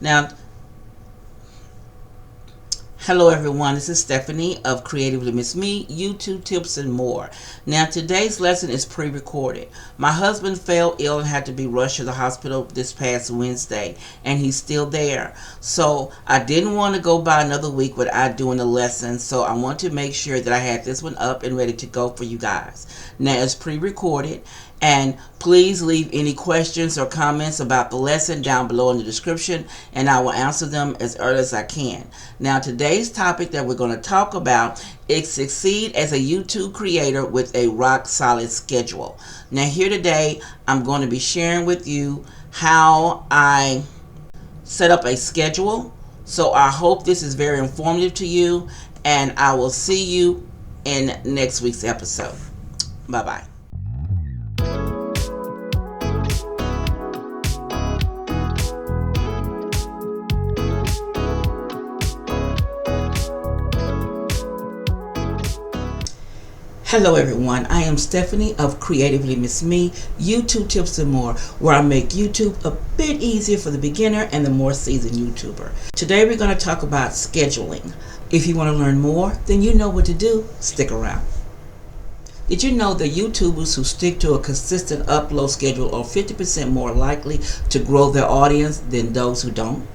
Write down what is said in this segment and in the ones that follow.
Now, hello everyone, this is Stephanie of Creatively Miss Me, YouTube tips and more. Now today's lesson is pre-recorded. My husband fell ill and had to be rushed to the hospital this past Wednesday, and he's still there. So I didn't want to go by another week without doing a lesson, so I want to make sure that I had this one up and ready to go for you guys. Now it's pre-recorded, and please leave any questions or comments about the lesson down below in the description, and I will answer them as early as I can. Now today's topic that we're going to talk about is succeed as a YouTube creator with a rock solid schedule. Now here today I'm going to be sharing with you how I set up a schedule. So I hope this is very informative to you, and I will see you in next week's episode. Bye bye. Hello everyone, I am Stephanie of Creatively Miss Me, YouTube tips and more, where I make YouTube a bit easier for the beginner and the more seasoned YouTuber. Today we're going to talk about scheduling. If you want to learn more, then you know what to do. Stick around. Did you know that YouTubers who stick to a consistent upload schedule are 50% more likely to grow their audience than those who don't?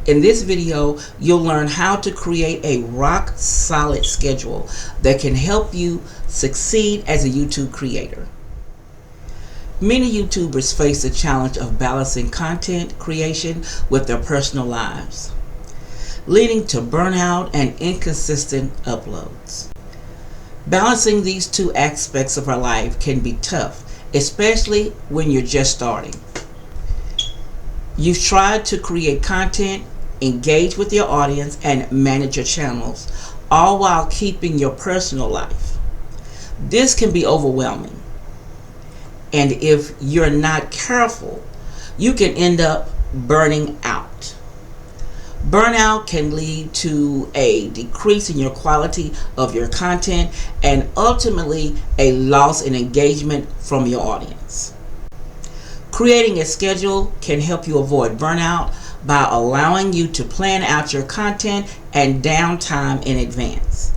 In this video, you'll learn how to create a rock-solid schedule that can help you succeed as a YouTube creator. Many YouTubers face the challenge of balancing content creation with their personal lives, leading to burnout and inconsistent uploads. Balancing these two aspects of our life can be tough, especially when you're just starting. You've tried to create content, engage with your audience, and manage your channels, all while keeping your personal life. This can be overwhelming, and if you're not careful, you can end up burning out. Burnout can lead to a decrease in your quality of your content and ultimately a loss in engagement from your audience. Creating a schedule can help you avoid burnout by allowing you to plan out your content and downtime in advance.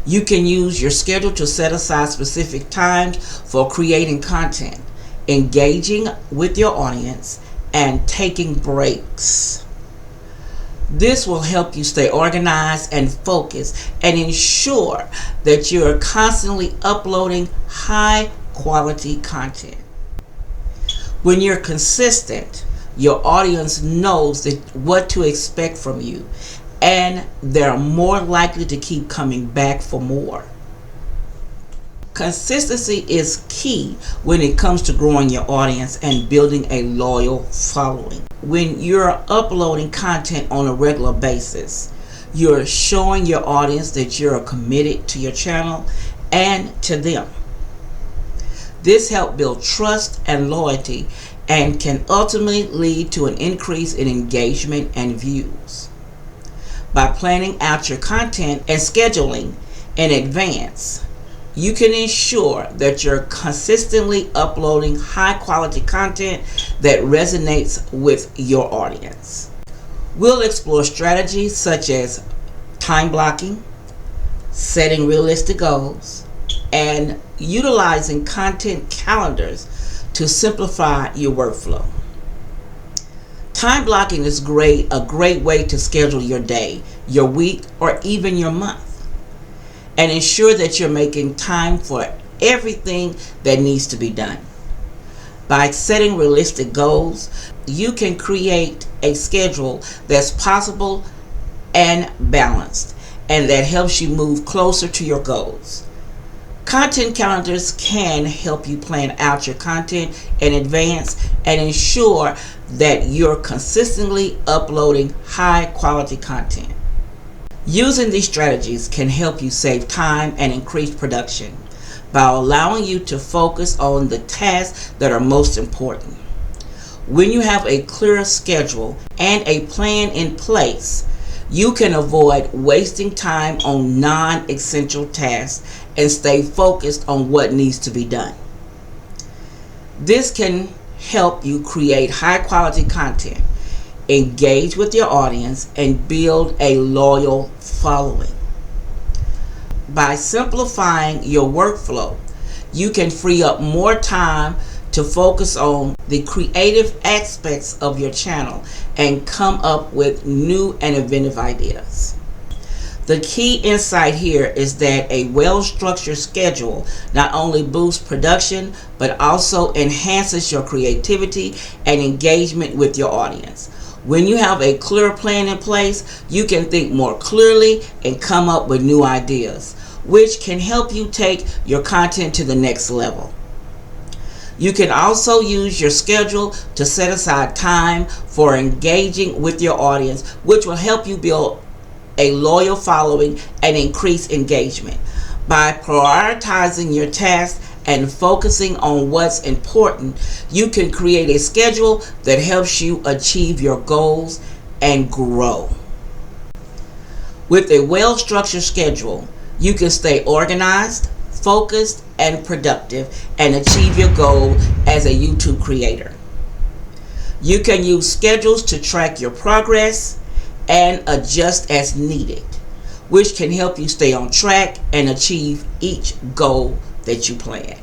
You can use your schedule to set aside specific times for creating content, engaging with your audience, and taking breaks. This will help you stay organized and focused and ensure that you are constantly uploading high quality content. When you're consistent, your audience knows what to expect from you, and they're more likely to keep coming back for more. Consistency is key when it comes to growing your audience and building a loyal following. When you're uploading content on a regular basis, you're showing your audience that you're committed to your channel and to them. This helps build trust and loyalty and can ultimately lead to an increase in engagement and views. By planning out your content and scheduling in advance, you can ensure that you're consistently uploading high quality content that resonates with your audience. We'll explore strategies such as time blocking, setting realistic goals, and utilizing content calendars to simplify your workflow. Time blocking is a great way to schedule your day, your week, or even your month, and ensure that you're making time for everything that needs to be done. By setting realistic goals, you can create a schedule that's possible and balanced, and that helps you move closer to your goals. Content calendars can help you plan out your content in advance and ensure that you're consistently uploading high quality content. Using these strategies can help you save time and increase production by allowing you to focus on the tasks that are most important. When you have a clear schedule and a plan in place, you can avoid wasting time on non-essential tasks and stay focused on what needs to be done. This can help you create high quality content engage with your audience, and build a loyal following. By simplifying your workflow, you can free up more time to focus on the creative aspects of your channel and come up with new and inventive ideas. The key insight here is that a well-structured schedule not only boosts production, but also enhances your creativity and engagement with your audience. When you have a clear plan in place, you can think more clearly and come up with new ideas, which can help you take your content to the next level. You can also use your schedule to set aside time for engaging with your audience, which will help you build a loyal following and increase engagement. By prioritizing your tasks and focusing on what's important, you can create a schedule that helps you achieve your goals and grow. With a well-structured schedule, you can stay organized, focused, and productive and achieve your goal as a YouTube creator. You can use schedules to track your progress and adjust as needed, which can help you stay on track and achieve each goal that you plan.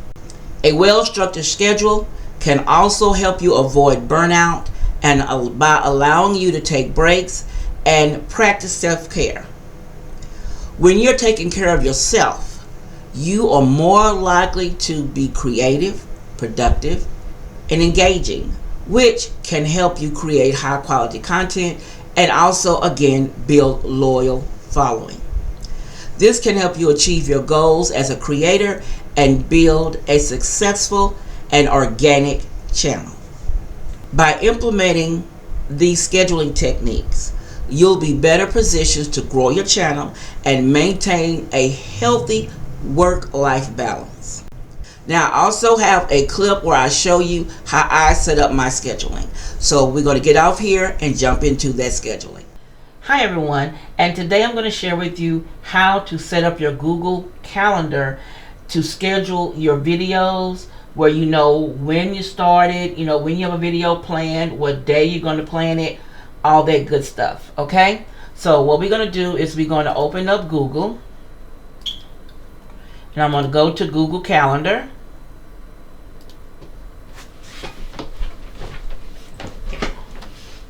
A well-structured schedule can also help you avoid burnout and by allowing you to take breaks and practice self-care. When you're taking care of yourself, you are more likely to be creative, productive, and engaging, which can help you create high-quality content and also, again, build loyal following. This can help you achieve your goals as a creator and build a successful and organic channel. By implementing these scheduling techniques, you'll be better positioned to grow your channel and maintain a healthy work-life balance. Now, I also have a clip where I show you how I set up my scheduling. So we're going to get off here and jump into that scheduling. Hi everyone, and today I'm going to share with you how to set up your Google Calendar to schedule your videos, where you know when you started, you know when you have a video planned, what day you're going to plan it, all that good stuff. Okay, so what we're going to do is we're going to open up Google, and I'm going to go to Google Calendar.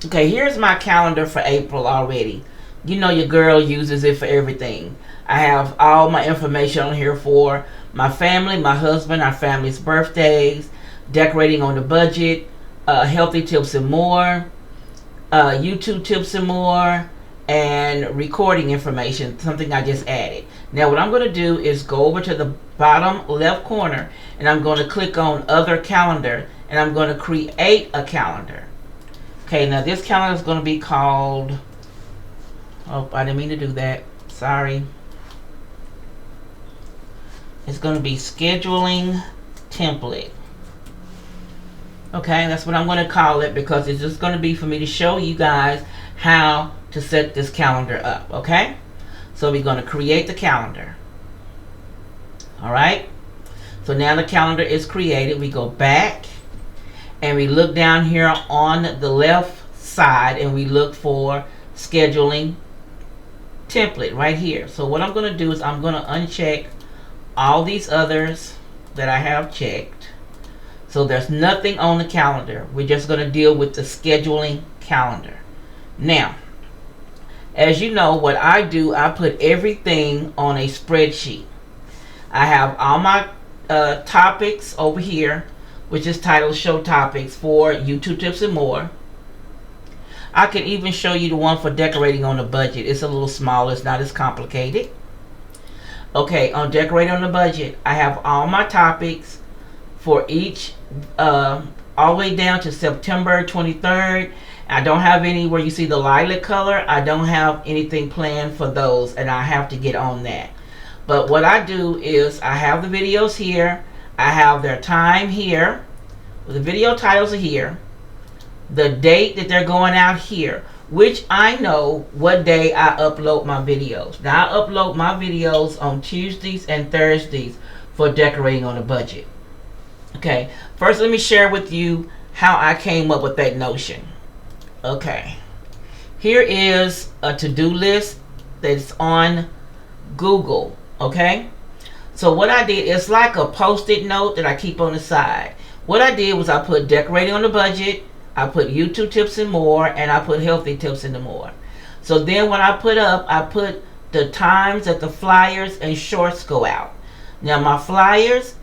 Okay, here's my calendar for April already. You know your girl uses it for everything. I have all my information on here for my family, my husband, our family's birthdays, decorating on the budget, healthy tips and more, YouTube tips and more, and recording information, something I just added. Now what I'm going to do is go over to the bottom left corner, and I'm going to click on Other Calendar, and I'm going to create a calendar. Okay, now this calendar is going to be called, oh, I didn't mean to do that, sorry. It's going to be Scheduling Template. Okay, that's what I'm going to call it, because it's just going to be for me to show you guys how to set this calendar up. Okay, so we're going to create the calendar. Alright, so now the calendar is created. We go back and we look down here on the left side and we look for Scheduling Template right here. So what I'm going to do is I'm going to uncheck all these others that I have checked. So there's nothing on the calendar. We're just going to deal with the scheduling calendar. Now, as you know, what I do, I put everything on a spreadsheet. I have all my topics over here, which is titled Show Topics for YouTube Tips and More. I can even show you the one for decorating on a budget. It's a little smaller. It's not as complicated. Okay, on decorating on a budget, I have all my topics for each, all the way down to September 23rd. I don't have any where you see the lilac color. I don't have anything planned for those, and I have to get on that. But what I do is I have the videos here. I have their time here. The video titles are here. The date that they're going out here, which I know what day I upload my videos. Now I upload my videos on Tuesdays and Thursdays for decorating on a budget. Okay, first let me share with you how I came up with that notion. Okay. Here is a to-do list that's on Google. Okay. So what I did, it's like a post-it note that I keep on the side. What I did was I put decorating on the budget, I put YouTube tips and more, and I put healthy tips and more. So then when I put the times that the flyers and shorts go out. Now my flyers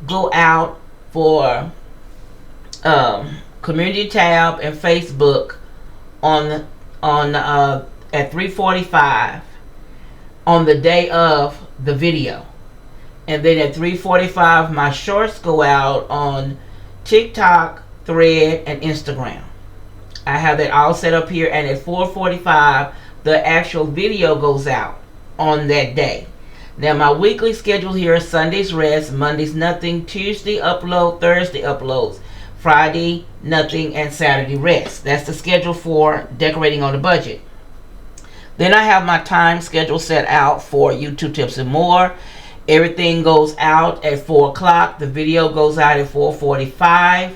go out for community tab and Facebook on at 3:45 on the day of the video. And then at 3:45 my shorts go out on TikTok, Thread, and Instagram. I have that all set up here, and at 4:45 the actual video goes out on that day. Now my weekly schedule here is Sundays rest, Mondays nothing, Tuesday upload, Thursday uploads, Friday nothing, and Saturday rest. That's the schedule for decorating on the budget. Then I have my time schedule set out for YouTube tips and more. Everything goes out at 4 o'clock. The video goes out at 4:45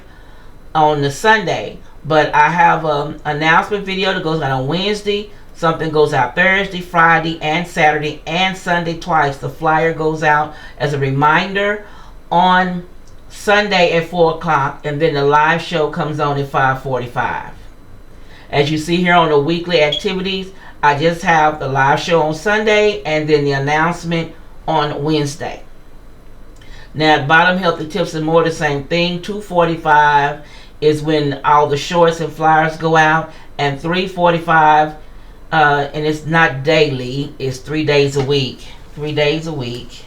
on the Sunday. But I have an announcement video that goes out on Wednesday. Something goes out Thursday, Friday, and Saturday, and Sunday twice. The flyer goes out as a reminder on Sunday at 4 o'clock, and then the live show comes on at 5:45. As you see here on the weekly activities, I just have the live show on Sunday and then the announcement on Wednesday. Now at bottom, healthy tips and more, the same thing. 2:45 is when all the shorts and flyers go out, and 3:45, and it's not daily, it's 3 days a week. 3 days a week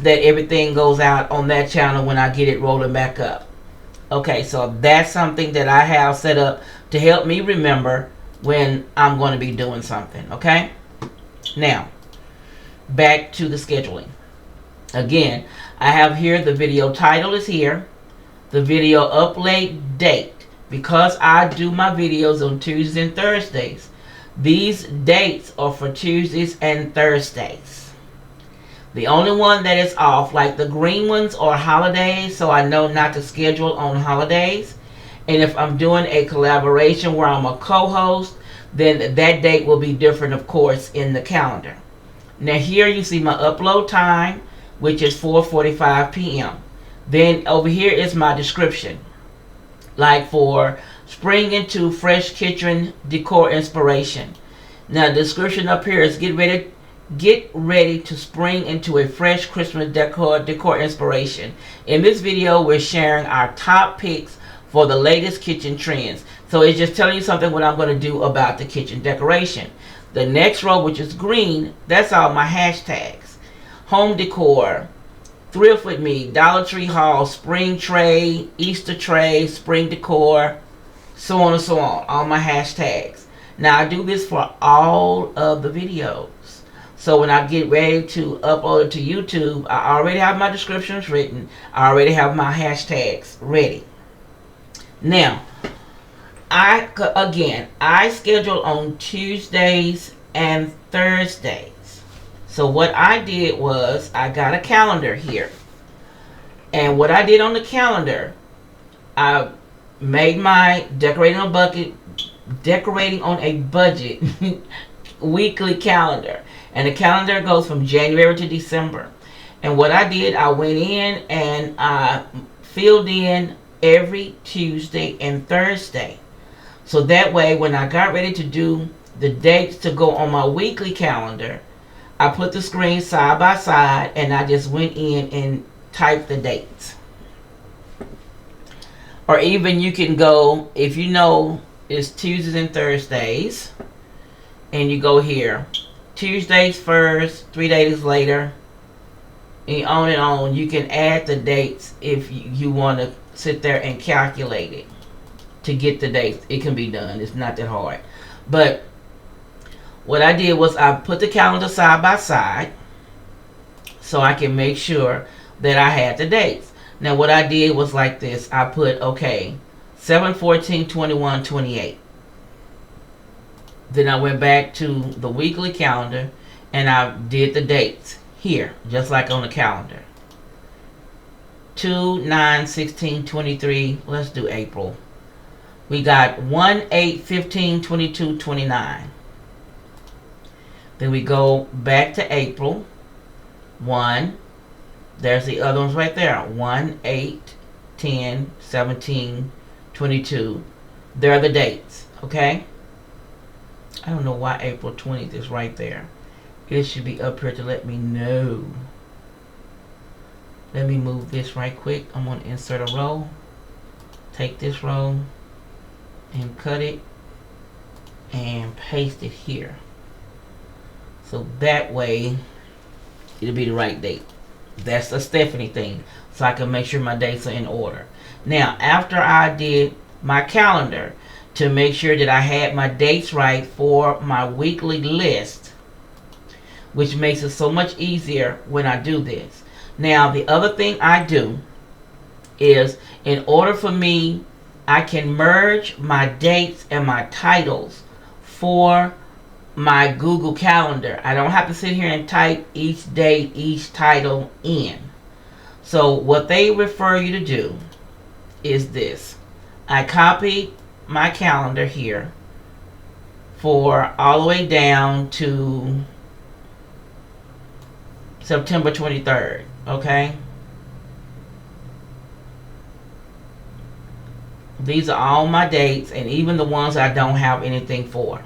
that everything goes out on that channel when I get it rolling back up. Okay, so that's something that I have set up to help me remember when I'm going to be doing something. Okay, now back to the scheduling. Again, I have here the video title is here, the video upload date. Because I do my videos on Tuesdays and Thursdays, these dates are for Tuesdays and Thursdays. The only one that is off, like the green ones, are holidays, so I know not to schedule on holidays. And if I'm doing a collaboration where I'm a co-host, then that date will be different, of course, in the calendar. Now here you see my upload time, which is 4:45 p.m. Then over here is my description. Like for spring into fresh kitchen decor inspiration. Now the description up here is get ready to spring into a fresh Christmas decor inspiration. In this video we're sharing our top picks for the latest kitchen trends. So it's just telling you something what I'm going to do about the kitchen decoration. The next row, which is green, that's all my hashtags. Home decor, Thrift with Me, Dollar Tree haul, spring tray, Easter tray, spring decor, so on and so on. All my hashtags. Now I do this for all of the videos. So when I get ready to upload it to YouTube, I already have my descriptions written. I already have my hashtags ready. Now, I schedule on Tuesdays and Thursdays. So what I did was I got a calendar here. And what I did on the calendar, I made my decorating on a budget weekly calendar. And the calendar goes from January to December. And what I did, I went in and I filled in every Tuesday and Thursday. So that way when I got ready to do the dates to go on my weekly calendar, I put the screen side by side and I just went in and typed the dates. Or even you can go, if you know it's Tuesdays and Thursdays, and you go here, Tuesdays first, 3 days later, and on. You can add the dates if you want to sit there and calculate it to get the dates. It can be done. It's not that hard. But what I did was I put the calendar side by side so I can make sure that I had the dates. Now what I did was like this. I put, okay, 7/14/21/28. Then I went back to the weekly calendar and I did the dates here, just like on the calendar. 2/9/16/23. Let's do April. We got 1/8/15/22/29. Then we go back to April 1. There's the other ones right there. 1/8/10/17/22. There are the dates. Okay. I don't know why April 20th is right there. It should be up here to let me know. Let me move this right quick. I'm going to insert a row. Take this row and cut it and paste it here. So that way it'll be the right date. That's a Stephanie thing. So I can make sure my dates are in order. Now, after I did my calendar to make sure that I had my dates right for my weekly list, which makes it so much easier when I do this. Now, the other thing I do is, in order for me, I can merge my dates and my titles for my Google Calendar. I don't have to sit here and type each date, each title in. So what they refer you to do is this. I copied my calendar here for all the way down to September 23rd. Okay. These are all my dates, and even the ones I don't have anything for.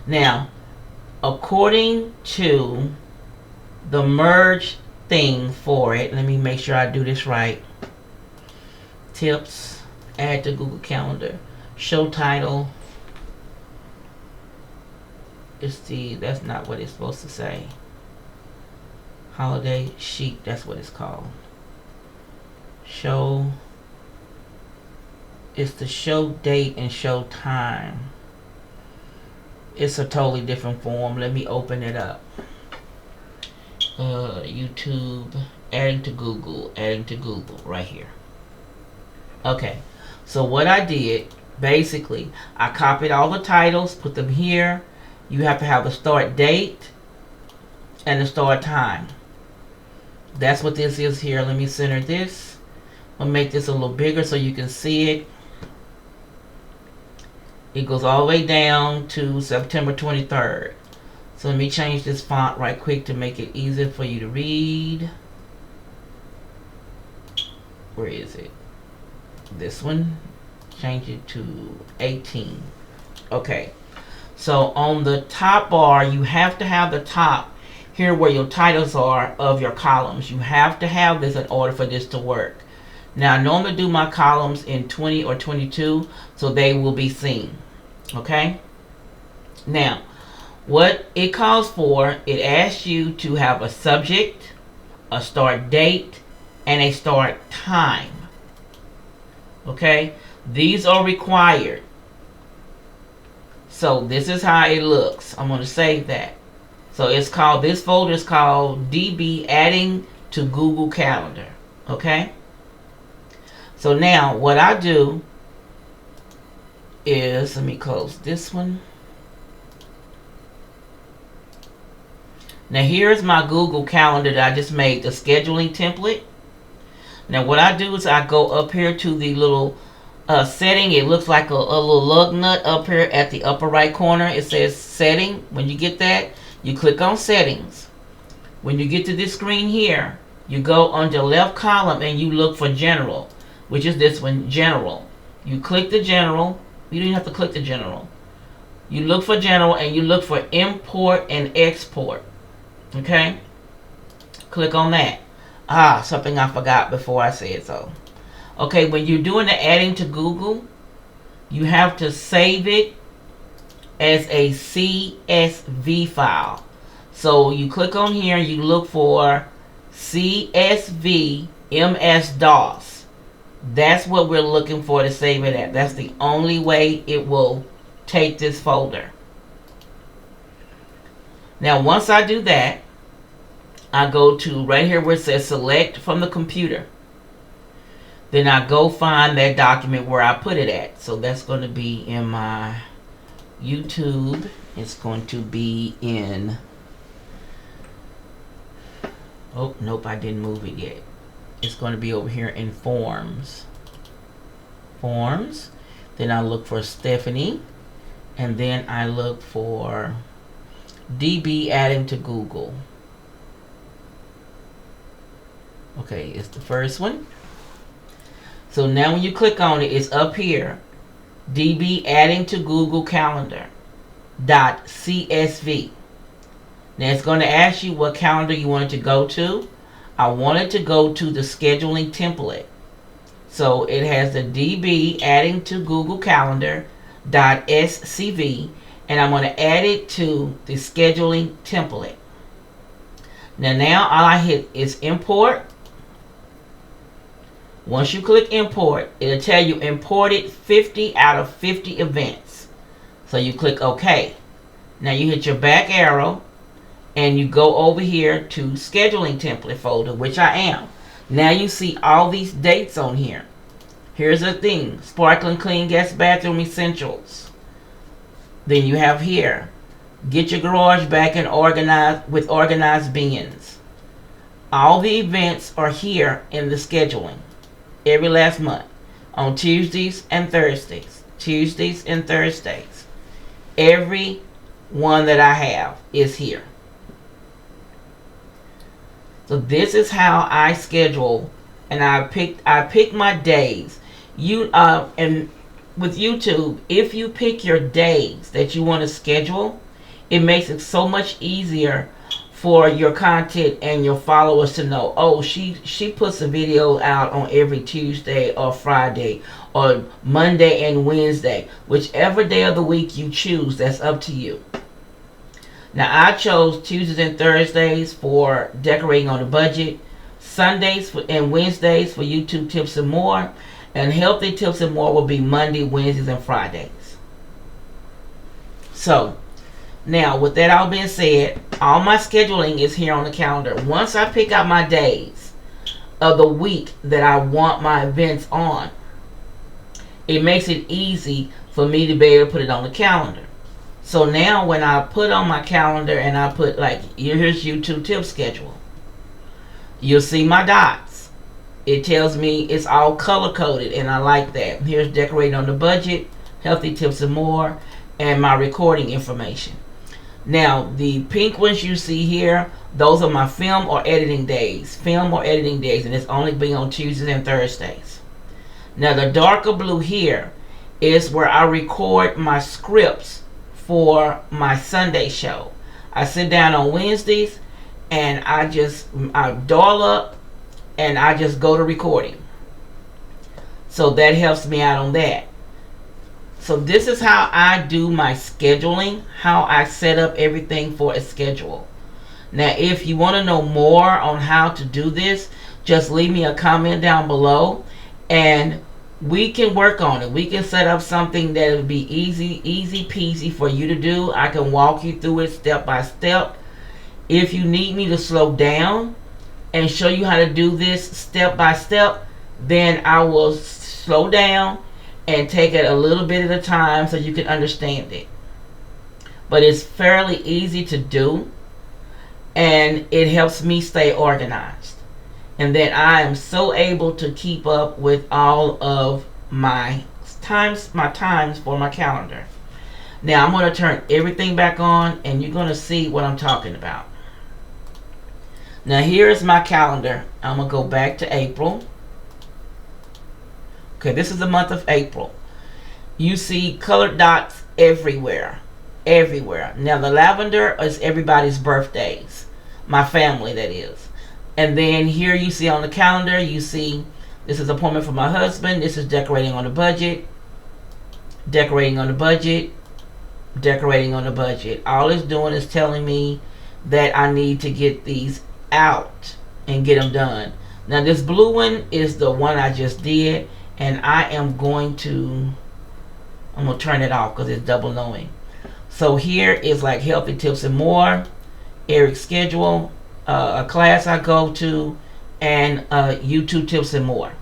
Now, according to the merge thing for it, let me make sure I do this right. Tips, add to Google Calendar, show title. That's not what it's supposed to say. Holiday sheet, that's what it's called. Show. It's the show date and show time. It's a totally different form. Let me open it up. YouTube, adding to Google right here. Okay, so what I did, basically, I copied all the titles, put them here. You have to have the start date and the start time. That's what this is here. Let me center this. I'll make this a little bigger so you can see it. It goes all the way down to September 23rd. So let me change this font right quick to make it easier for you to read. Where is it? This one. Change it to 18. Okay. So on the top bar, you have to have the top here where your titles are of your columns. You have to have this in order for this to work. Now, I normally do my columns in 20 or 22, so they will be seen. Okay? Now, what it calls for, it asks you to have a subject, a start date, and a start time. Okay? These are required. So, this is how it looks. I'm going to save that. So, it's called, this folder is called DB Adding to Google Calendar. Okay? So now what I do is, let me close this one. Now here's my Google Calendar that I just made, the scheduling template. Now what I do is I go up here to the little setting. It looks like a little lug nut up here at the upper right corner. It says setting. When you get that, you click on settings. When you get to this screen here, you go on the left column and you look for general, which is this one, general. You click the general. You don't even have to click the general. You look for general and you look for import and export. Okay? Click on that. Something I forgot before I said so. Okay, when you're doing the adding to Google, you have to save it as a CSV file. So you click on here and you look for CSV MS-DOS. That's what we're looking for to save it at. That's the only way it will take this folder. Now once I do that, I go to right here where it says select from the computer. Then I go find that document where I put it at. So that's going to be in my YouTube. It's going to be in... Oh, nope, I didn't move it yet. It's going to be over here in Forms. Forms. Then I look for Stephanie. And then I look for DB adding to Google. Okay, it's the first one. So now when you click on it, it's up here. DB adding to Google Calendar .csv. Now it's going to ask you what calendar you want it to go to. I want it to go to the scheduling template. So it has the DB adding to Google Calendar .scv, and I'm going to add it to the scheduling template. Now all I hit is import. Once you click import, it'll tell you imported 50 out of 50 events. So you click OK. Now you hit your back arrow and you go over here to scheduling template folder, which I am. Now you see all these dates on here. Here's the thing: sparkling clean guest bathroom essentials. Then you have here, get your garage back and organized with organized bins. All the events are here in the scheduling every last month on Tuesdays and Thursdays. Tuesdays and Thursdays. Every one that I have is here. So this is how I schedule, and I pick my days. And with YouTube, if you pick your days that you want to schedule, it makes it so much easier for your content and your followers to know, oh, she puts a video out on every Tuesday or Friday or Monday and Wednesday. Whichever day of the week you choose, that's up to you. Now I chose Tuesdays and Thursdays for decorating on a budget, Sundays and Wednesdays for YouTube tips and more, and healthy tips and more will be Monday, Wednesdays, and Fridays. So now with that all being said, all my scheduling is here on the calendar. Once I pick out my days of the week that I want my events on, it makes it easy for me to be able to put it on the calendar. So now when I put on my calendar and I put, like, here's YouTube tip schedule, you'll see my dots. It tells me it's all color coded, and I like that. Here's decorating on the budget, healthy tips and more, and my recording information. Now the pink ones you see here, those are my film or editing days. Film or editing days, and it's only being on Tuesdays and Thursdays. Now the darker blue here is where I record my scripts for my Sunday show. I sit down on Wednesdays and I dial up and I just go to recording. So that helps me out on that. So this is how I do my scheduling, how I set up everything for a schedule. Now if you want to know more on how to do this, just leave me a comment down below and we can work on it. We can set up something that will be easy peasy for you to do. I can walk you through it step by step. If you need me to slow down and show you how to do this step by step, then I will slow down and take it a little bit at a time so you can understand it. But it's fairly easy to do, and it helps me stay organized. And then I am so able to keep up with all of my times for my calendar. Now I'm going to turn everything back on and you're going to see what I'm talking about. Now here's my calendar. I'm going to go back to April. Okay, this is the month of April. You see colored dots everywhere. Everywhere. Now the lavender is everybody's birthdays. My family, that is. And then here you see on the calendar, you see this is appointment for my husband. This is decorating on a budget. Decorating on a budget. Decorating on a budget. All it's doing is telling me that I need to get these out and get them done. Now this blue one is the one I just did, and I'm going to turn it off because it's double knowing. So here is like healthy tips and more, Eric's schedule, a class I go to, and YouTube tips and more.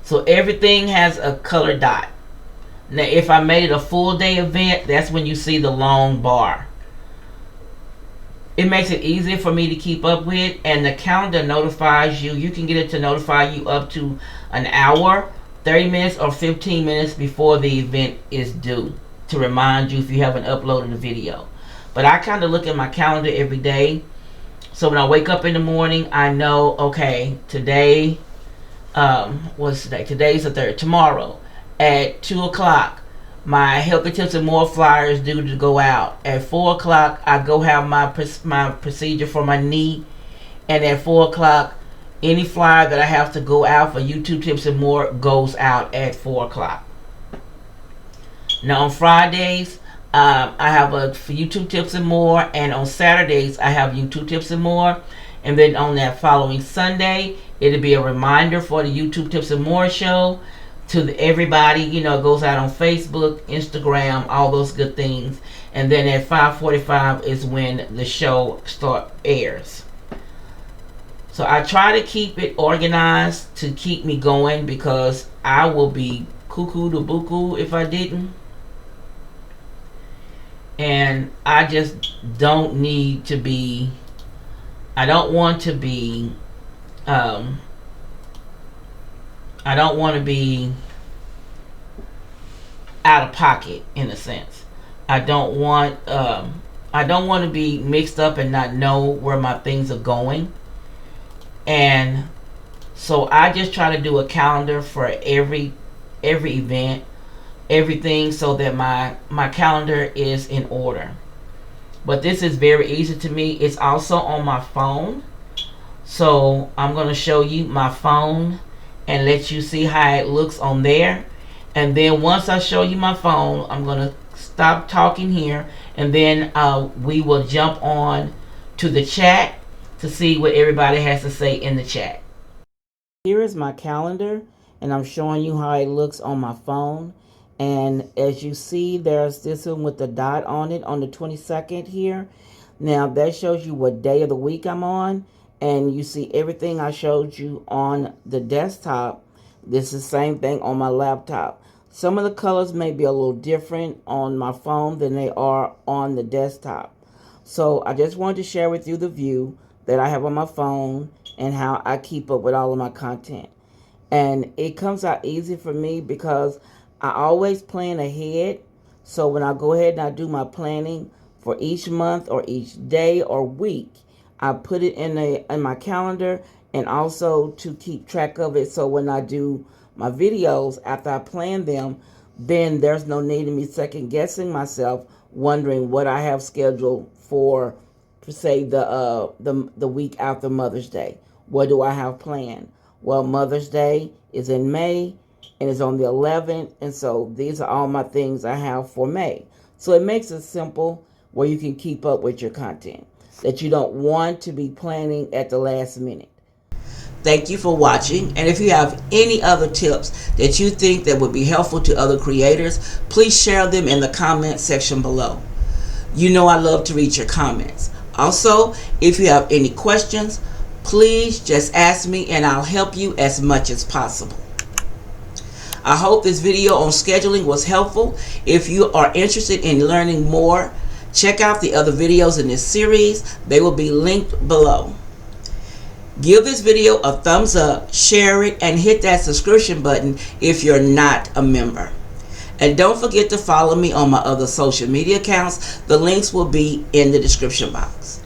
So everything has a color dot. Now if I made it a full day event, that's when you see the long bar. It makes it easier for me to keep up with, and the calendar notifies you. You can get it to notify you up to an hour 30 minutes or 15 minutes before the event is due to remind you if you haven't uploaded a video. But I kind of look at my calendar every day. So when I wake up in the morning, I know, okay, today, what's today? Today's the 3rd. Tomorrow at 2 o'clock, my Healthy Tips and More flyers due to go out. At 4 o'clock, I go have my procedure for my knee. And at 4 o'clock, any flyer that I have to go out for YouTube Tips and More goes out at 4 o'clock. Now on Fridays, I have a for YouTube Tips and More, and on Saturdays I have YouTube Tips and More, and then on that following Sunday it'll be a reminder for the YouTube Tips and More show to everybody. You know, it goes out on Facebook, Instagram, all those good things, and then at 5:45 is when the show airs. So I try to keep it organized to keep me going, because I will be cuckoo to buku if I didn't. And I just don't need to be, I don't want to be out of pocket, in a sense. I don't want to be mixed up and not know where my things are going. And so I just try to do a calendar for every event, everything, so that my calendar is in order. But this is very easy to me. It's also on my phone, so I'm going to show you my phone and let you see how it looks on there. And then once I show you my phone, I'm going to stop talking here, and then we will jump on to the chat to see what everybody has to say in the chat. Here is my calendar, and I'm showing you how it looks on my phone. And as you see, there's this one with the dot on it on the 22nd here. Now that shows you what day of the week I'm on, and you see everything I showed you on the desktop. This is the same thing on my laptop. Some of the colors may be a little different on my phone than they are on the desktop. So I just wanted to share with you the view that I have on my phone and how I keep up with all of my content. And it comes out easy for me because I always plan ahead. So when I go ahead and I do my planning for each month or each day or week, I put it in my calendar, and also to keep track of it. So when I do my videos, after I plan them, then there's no need in me second guessing myself, wondering what I have scheduled for say the week after Mother's Day. What do I have planned? Well, Mother's Day is in May, and it's on the 11th, and so these are all my things I have for May. So it makes it simple where you can keep up with your content, that you don't want to be planning at the last minute. Thank you for watching, and if you have any other tips that you think that would be helpful to other creators, please share them in the comment section below. You know I love to read your comments. Also, if you have any questions, please just ask me and I'll help you as much as possible. I hope this video on scheduling was helpful. If you are interested in learning more, check out the other videos in this series. They will be linked below. Give this video a thumbs up, share it, and hit that subscription button if you're not a member. And don't forget to follow me on my other social media accounts. The links will be in the description box.